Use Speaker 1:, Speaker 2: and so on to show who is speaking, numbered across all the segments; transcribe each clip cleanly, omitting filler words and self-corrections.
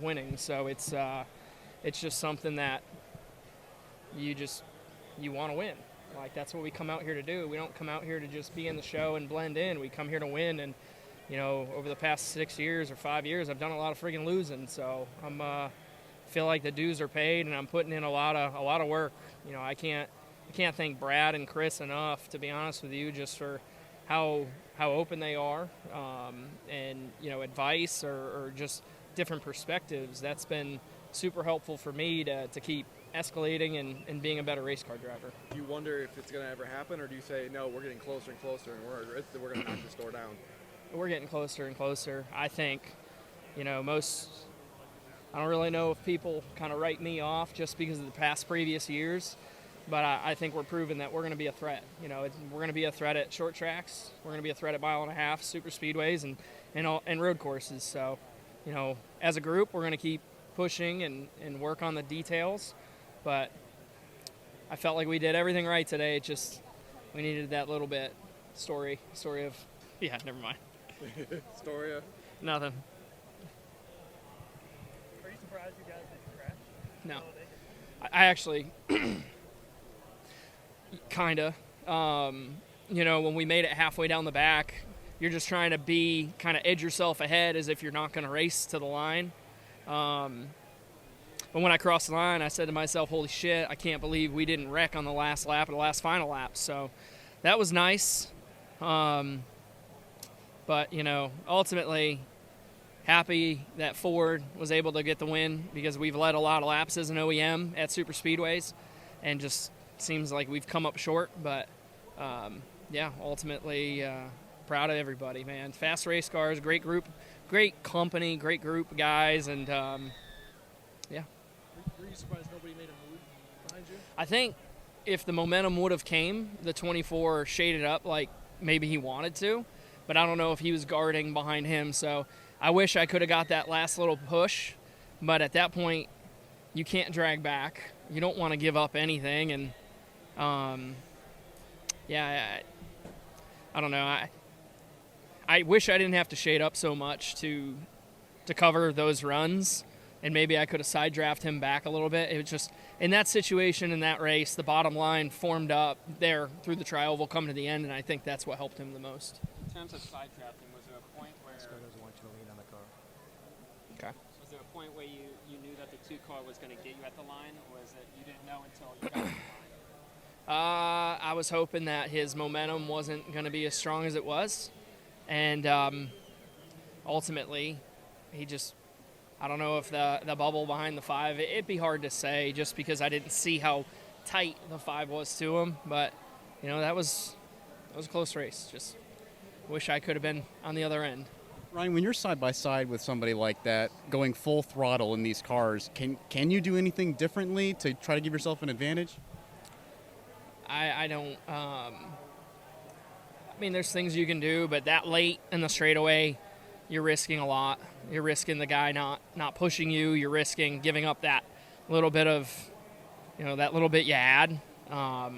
Speaker 1: winning. So it's just something that you want to win. Like, that's what we come out here to do. We don't come out here to just be in the show and blend in. We come here to win. And over the past 6 years or 5 years, I've done a lot of freaking losing. So I'm feel like the dues are paid, and I'm putting in a lot of work. I can't thank Brad and Chris enough, to be honest with you, just for how open they are, and advice or just different perspectives. That's been super helpful for me to keep escalating and being a better race car driver.
Speaker 2: Do you wonder if it's going to ever happen, or do you say, no, we're getting closer and closer, and we're going to knock this door down?
Speaker 1: We're getting closer and closer. I think, I don't really know if people kind of write me off just because of the previous years, but I think we're proving that we're going to be a threat. We're going to be a threat at short tracks. We're going to be a threat at mile and a half, super speedways, and road courses. So, as a group, we're going to keep pushing and work on the details. But I felt like we did everything right today. We needed that little bit story of, yeah, never mind.
Speaker 2: Story of?
Speaker 1: Nothing.
Speaker 3: Are you surprised you guys didn't crash?
Speaker 1: No. I actually, kind of. When we made it halfway down the back, you're just trying to kind of edge yourself ahead as if you're not going to race to the line. But when I crossed the line, I said to myself, holy shit, I can't believe we didn't wreck on the last lap or the last final lap. So that was nice. But, ultimately happy that Ford was able to get the win, because we've led a lot of laps as an OEM at super speedways, and just seems like we've come up short. But, ultimately proud of everybody, man. Fast race cars, great group, great company, great group of guys, and,
Speaker 3: Were you surprised nobody made a move behind you?
Speaker 1: I think if the momentum would have came, the 24 shaded up like maybe he wanted to, but I don't know if he was guarding behind him. So I wish I could have got that last little push, but at that point, you can't drag back. You don't want to give up anything, and I don't know. I wish I didn't have to shade up so much to cover those runs. And maybe I could have side drafted him back a little bit. It was just, in that situation, in that race, the bottom line formed up there through the tri-oval, come to the end, and I think that's what helped him the most.
Speaker 4: In terms of side drafting, was there a point where
Speaker 1: Okay.
Speaker 4: was there a point where you knew that the 2 car was going to get you at the line, or was it you didn't know until you got to the line?
Speaker 1: I was hoping that his momentum wasn't going to be as strong as it was, and ultimately, he just, I don't know if the bubble behind the 5, it'd be hard to say just because I didn't see how tight the 5 was to him. But, that was a close race. Just wish I could have been on the other end.
Speaker 5: Ryan, when you're side by side with somebody like that, going full throttle in these cars, can you do anything differently to try to give yourself an advantage?
Speaker 1: I don't. There's things you can do, but that late in the straightaway, you're risking a lot. You're risking the guy not pushing you. You're risking giving up that little bit of, that little bit you had. I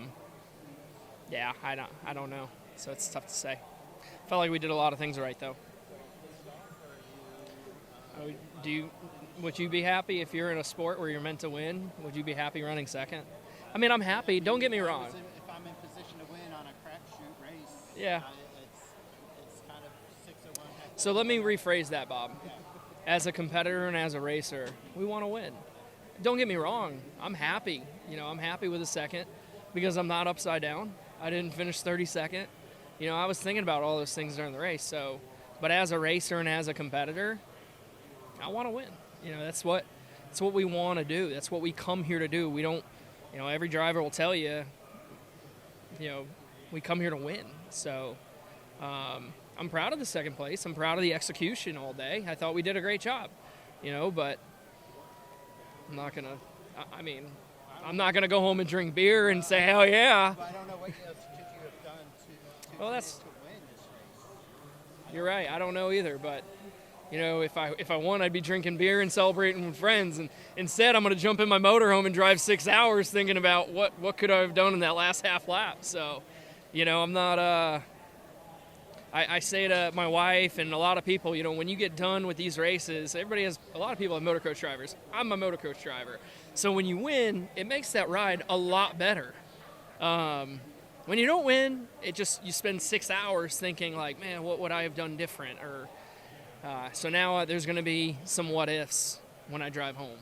Speaker 1: don't know. So it's tough to say. Felt like we did a lot of things right, though. Would you be happy if you're in a sport where you're meant to win? Would you be happy running second? I'm happy. Don't get me wrong.
Speaker 6: If I'm in position to win on a crapshoot race,
Speaker 1: Yeah.
Speaker 6: It's kind of 601.
Speaker 1: So let me rephrase that, Bob. As a competitor and as a racer, we want to win. Don't get me wrong. I'm happy. I'm happy with a second because I'm not upside down. I didn't finish 32nd. I was thinking about all those things during the race. So, but as a racer and as a competitor, I want to win. That's what we want to do. That's what we come here to do. We don't, every driver will tell you, we come here to win. So, I'm proud of the second place. I'm proud of the execution all day. I thought we did a great job, but I'm not going to, I'm not going to go home and drink beer and say, hell yeah.
Speaker 6: I don't know what else could you have done to
Speaker 1: Well,
Speaker 6: win
Speaker 1: that's-
Speaker 6: this race.
Speaker 1: You're right. I don't know either, but if I won, I'd be drinking beer and celebrating with friends. And instead, I'm going to jump in my motorhome and drive 6 hours thinking about what could I have done in that last half lap. So, I'm not I say to my wife and a lot of people, you know, when you get done with these races, a lot of people have motocross drivers. I'm a motocross driver. So when you win, it makes that ride a lot better. When you don't win, you spend 6 hours thinking like, man, what would I have done different? So now there's going to be some what ifs when I drive home.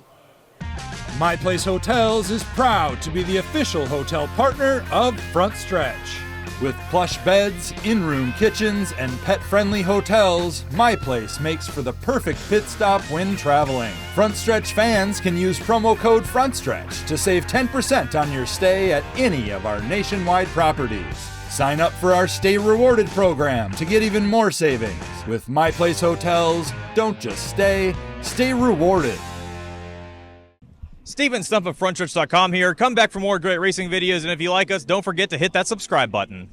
Speaker 7: My Place Hotels is proud to be the official hotel partner of Front Stretch. With plush beds, in-room kitchens, and pet-friendly hotels, My Place makes for the perfect pit stop when traveling. Front Stretch fans can use promo code FRONTSTRETCH to save 10% on your stay at any of our nationwide properties. Sign up for our Stay Rewarded program to get even more savings. With My Place Hotels, don't just stay rewarded.
Speaker 8: Steven Stump of FrontStretch.com here. Come back for more great racing videos, and if you like us, don't forget to hit that subscribe button.